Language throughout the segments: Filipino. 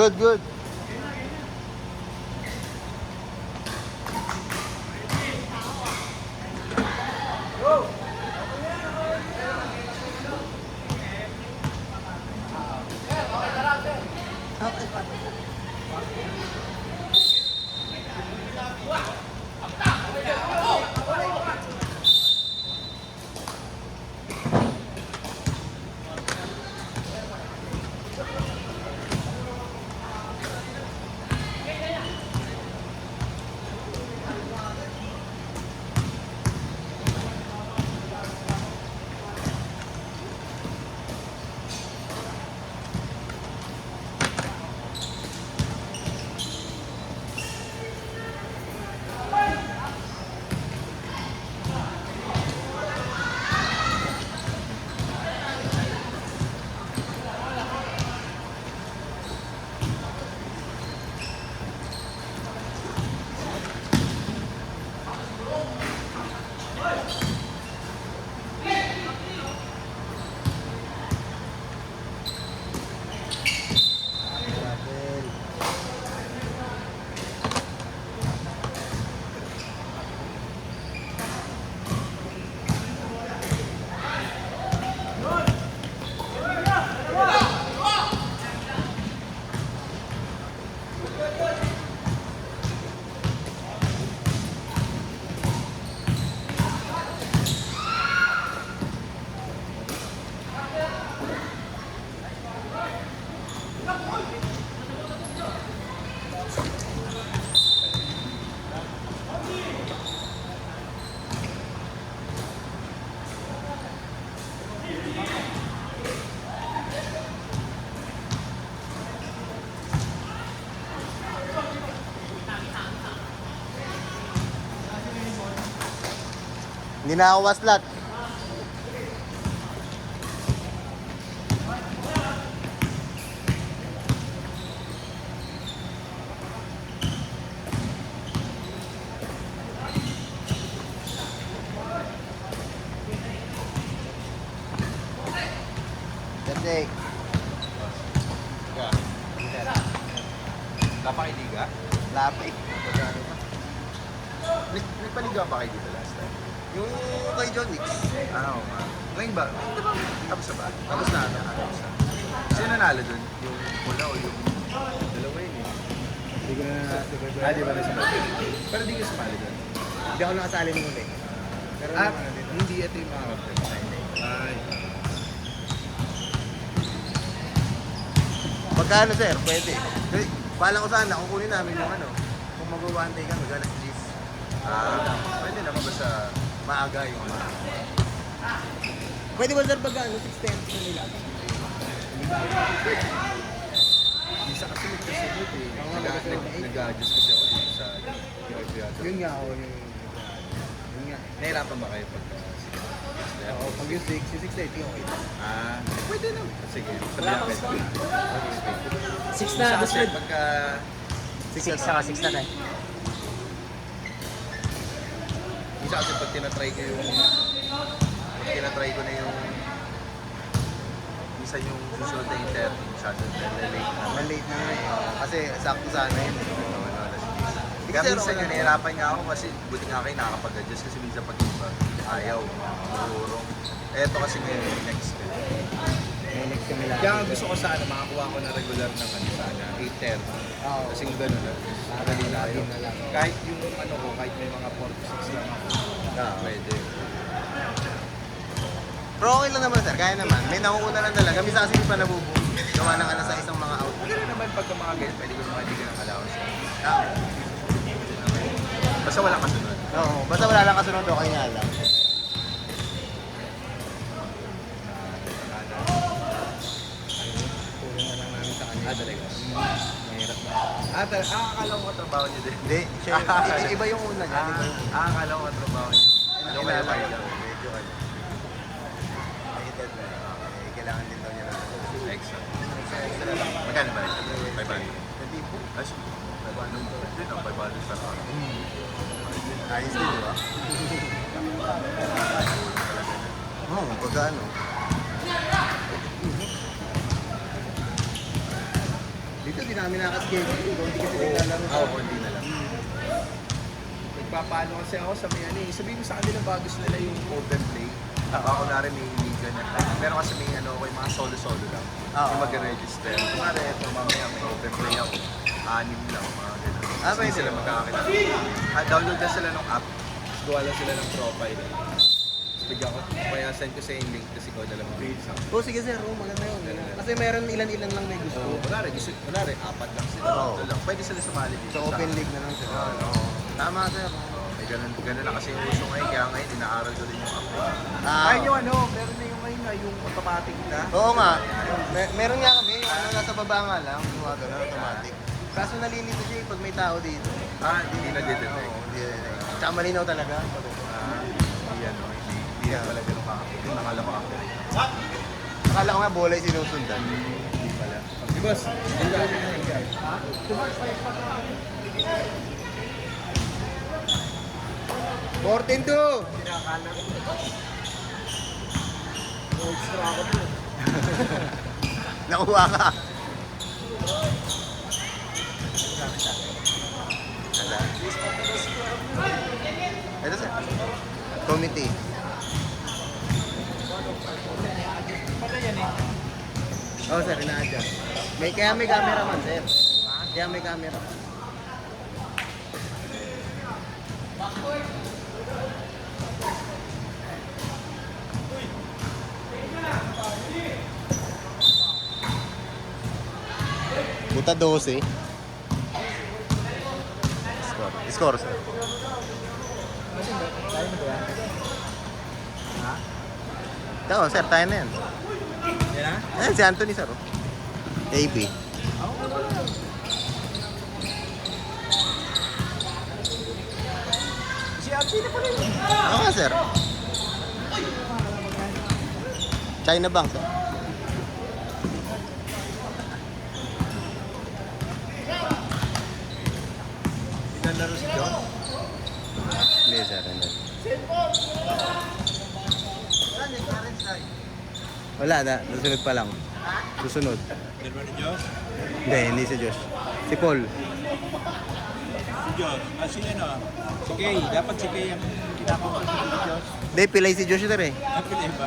Good, good. Hindi na ako waslat. Kasi Napakiliga? lapit. Nagpaliga ba kayo dito last time? Yung kay John Wicks. Ano? Ngayon ba? Di ba? Tapos na ba? Tapos na. Sino nanalo dun? Yung pula o yung dalawa yun eh? Hindi ko na Di ba na sumali? Pero di ka sumali dun. Hindi ako nakasali ng uli. Pero Hindi ito yung mga Ay. Pagkano sir, pwede. Pala ko sana, kukunin namin yung ano. Kung mag-1 kami, galas please. Pwede naman ba sa Maaga yung ano. Pwede ba sir pag ano, 6:10 sa nila? isa kasi nagkasunod eh. Nag-adjust kasi ako dito sa Yun nga ako yung... Yun nga. Nahirapan ba kayo pagka Oo, pag yung 6, yung 6:30 okay. pwede naman. Sige, sabihan ka na. 6 na, Isa gusto. kasi pagka 6 saka 6 na. isa kasi pag tinatry ko yung isa yung susunod na interview, masyado late na. Malate na nga eh. Kasi sakto sana yun. Kaya minsan yun, nahirapan nga ako kasi buti nga kayo nakakapag-adjust kasi minsan pag iba, ayaw, marurong. Eto kasi ngayon yung next step. May next kami lang. Kaya nga gusto ko sana makakuha ko na regular ng ano sana, 8:30. Oo. Kasi yung gano'n na, madali na yun. na lang. Kahit yung ano ko, kahit may mga 4-6 lang ako, pwede. Pero okay lang naman sir, kaya naman. May nakuuna lang talaga. Misa kasi yung pa nabubuo. Gawa ng ano sa isang mga out. Maganda naman pagka mga ganyan, pwede ko naman hindi ka ng allowance. Basta walang kasunod. Oo, basta wala lang kasunod o kaya lang. Puro na lang namin sa kanya. Talaga. Mahirap na. Akala ko katrabaho niyo din. Hindi, siya, iba yung una niya. Iba yung Akala ko katrabaho niyo. Ano kaya ba yun? Medyo ano. May edad na. Kailangan din daw niya na. Extra. Extra lang. Magkano ba? 500. Hindi po. Ay, 500. Yun ang 500 sa araw. Ayos din, di ba? Oo, pagka ano. Dito dito, di namin nakaschedule. Hindi kasi naglalaro. Oo, hindi na lang. Nagpapalo kasi ako sa may ano eh. Sabihin ko sa kanila bago nila yung Open play. Ako na rin may liga na. Meron kasi may ano ko, yung mga solo-solo lang. Oo. Yung mag-register. Kumari, ito mamaya may open play ako. 6 lang, mga ganun. Ah, Hindi pwede. sila magkakakita. Download na sila ng app. Tapos gawa lang sila ng profile. Tapos bigyan ko. Kaya send ko sa yung link kasi ko na lang mag-register. Oh, sige sir, oh, maganda yun. Kasi meron ilan-ilan lang may gusto. So, kunwari, 4 lang sila. Oo. 3 lang. Pwede sila sumali dito. So, open league na lang sir. Oo. Tama sir. May ganun na kasi yung uso ngayon. Kaya ngayon, inaaral ko din yung app. Ah, Ayun yung ano, meron na yung ngayon na yung automatic na. oo nga. Meron nga kami, yung ano, nasa baba nga lang, yung mga ganun, automatic. Kaso nalilito siya eh, pag may tao dito. Hindi na detect. Oo, hindi. Tsaka malinaw talaga. Hindi ano, hindi na talaga nung kakapit. Nakala ko ako. Akala ko nga bola yung sinusundan. Hindi pala. Di boss, hindi ka Fortin to! extra ako dun. Nakuha ka. Ito sir. Committee. Oh sir, ina-adjust. Kaya may camera man sir. Kaya may camera. Buta 12. Score, sir. Oo, sir, tayo na yan. Yan na? Ayan, si Anthony, sir. oh. AB. Si Abdi na pala yun. Oo nga, sir. China Bank, sir. Pinalaro si John. Hindi, sir. Hindi. Wala na. Susunod pa lang. Susunod. Dalawa ni Diyos? Hindi si Josh. Si Paul. Si Diyos. Si ano? Si Kay. Dapat si Kay ang kinakausap ni Diyos. Hindi, pilay si Josh, sir eh. Napili ba?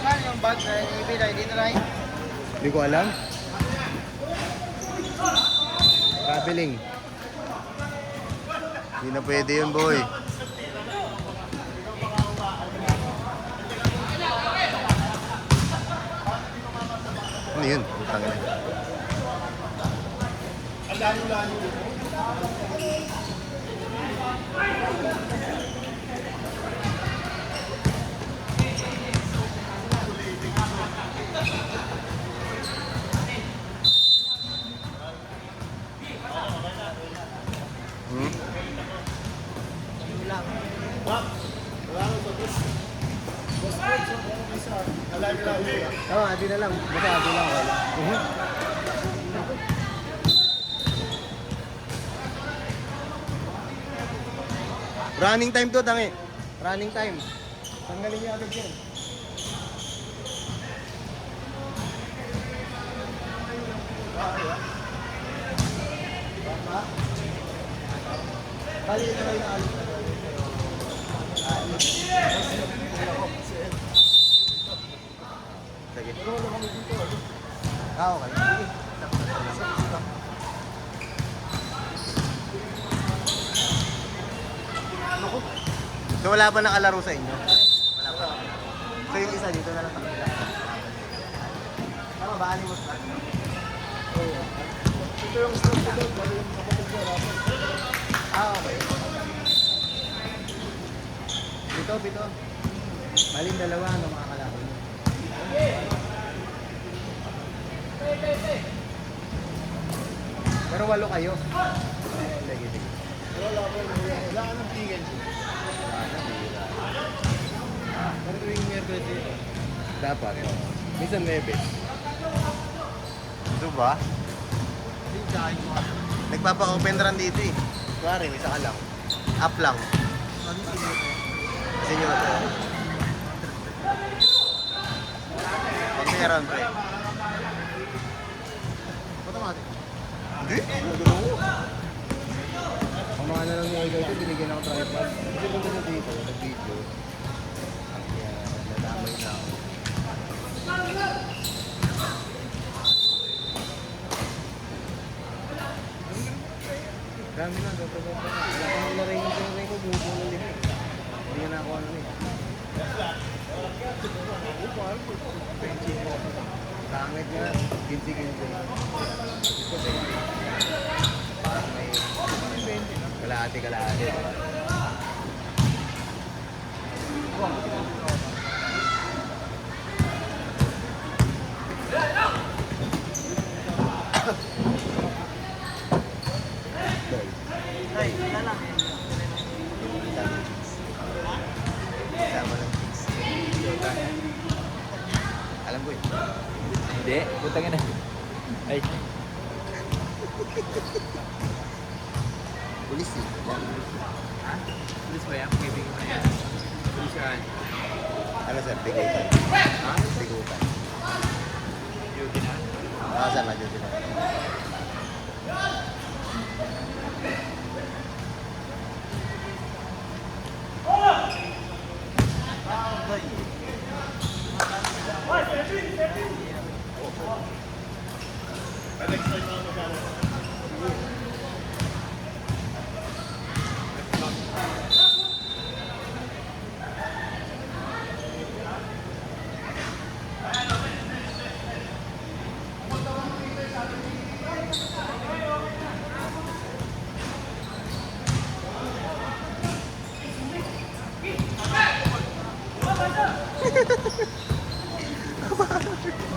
Saan yung bag na ibigay? Hindi na lang. Hindi ko alam. Traveling. Hindi na pwede yun, boy. Ano yun? Utang na. Hmm? Oo, adi na lang. Basta adi lang. Okay lang. Running time to, tangi. Running time. Tanggalin niyo agad yan. Bali, ito na yung alis. Sige. Okay. So wala pa nakalaro sa inyo? Wala pa. So yung isa dito na lang takila. Tama ba? Animos na? Oo. Ito yung stop ko doon. Bali yung kapatid ko. Okay. Bito. Bali yung dalawa. Ano mga kalaro nyo? Pero 8 kayo. Sige. Wala ka ng tingin. Pero tuwing Miyerkules dito. Dapat. Minsan Webes. Ito ba? Nagpapa-open run dito eh. Kuwari, may saka lang. Up lang. Senior to. Pag may run, pre. Automatic. Hindi. Ang mga na lang ni Ego ito, binigyan ako tripod. Kasi kung ito dito, nag-video. Kaya, nadamay na ako. Dami na, dapat. Wala ko naglaray yung pinagay ko, bumubuo ng limit. Hindi na ako ano eh. Pangit nga, ginti-ginti. Kasi, parang may kalahati. Ay, wala lang. Sama ng kids. Alam ko eh. Hindi, puta ka na. Ay, Pulis eh. ha? Pulis ba yan? Kaibigan mo na yan. Pulis yan. Ano sir, bigutan. Ha? Bigutan. Duty na. Nakasan na dyan sila.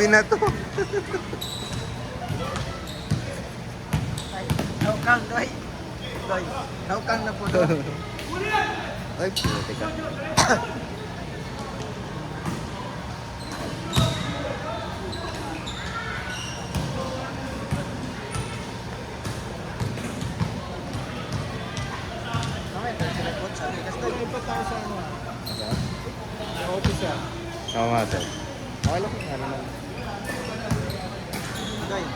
Binato. Naukang, doy. Doy, naukang na po doy. Ay, puti ka. Okay, pero sila po sa kasi nag-ipat tayo sa ano. Sa office ah. Oo nga sir. Okay lang. Ano naman. Doy,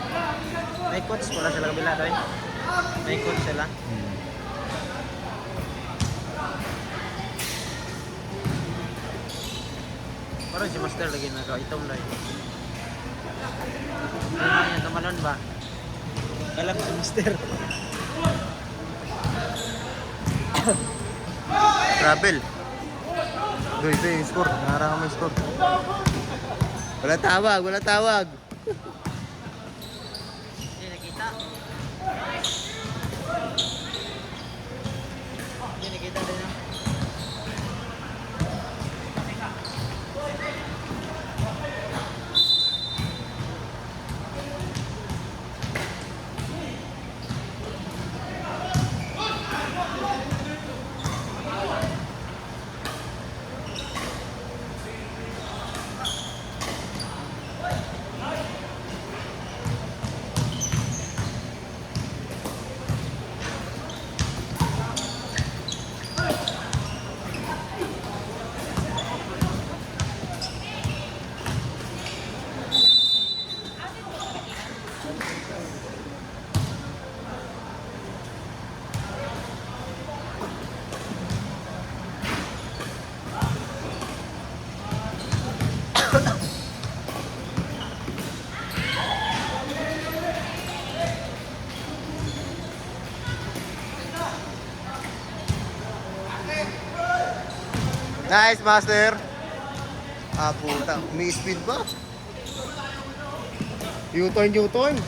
may coach wala sila kabila, doy. May coach sila. Parang si Master lagi na itong doy. Ano yan, tumalon ba? Alam si Master. Travel. Ito yung score. Naharang mo yung score. Wala tawag. Hindi nakita. Hindi nakita din ah. Nice, Master. Ah, puta. May speed ba? U-turn.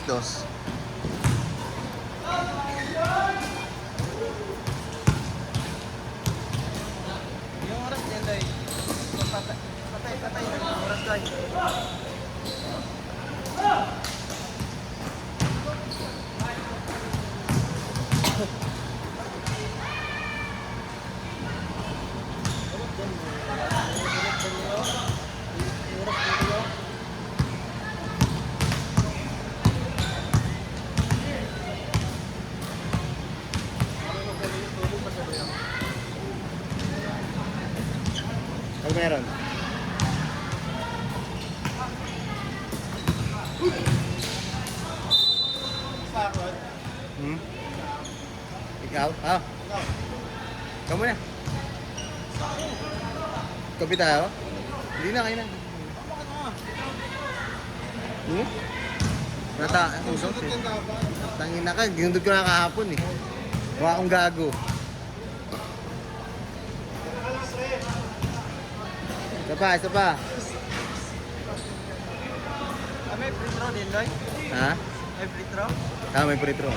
dos. Yung oras niyan, Day. Patay. Yung oras, Day. Ano meron? Hmm? Ikaw? Ah. Ikaw muna. Kapi tayo? Hindi na, kayo na. Hmm? Nata, usok eh. Tangin na ka, ginundod ko na kahapon eh. Mukha akong gago. Isa pa. May free throw din, Loy? Ha? May free throw? Ah, may free throw.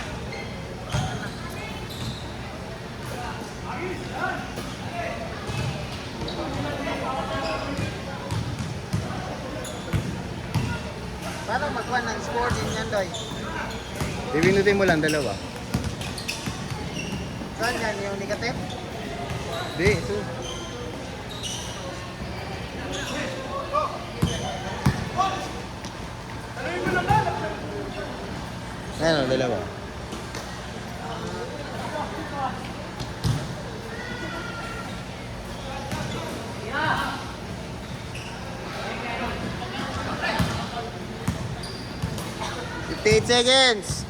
Paano magkuha ng score din yan, Loy? Ibinutin mo lang dalawa. Saan yan? Yung negative? Hindi, ito. Ayan o, dalawa. $58 seconds.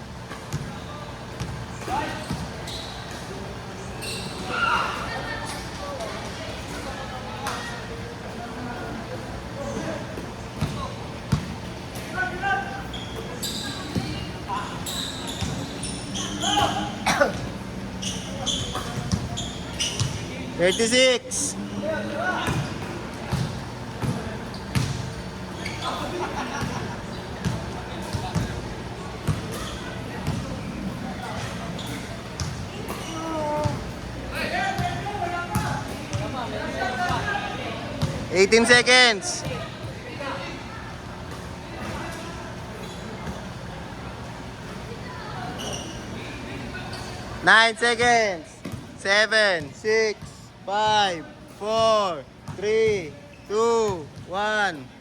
$36. $18 seconds. 9 seconds. 7, 6, 5, 4, 3, 2, 1.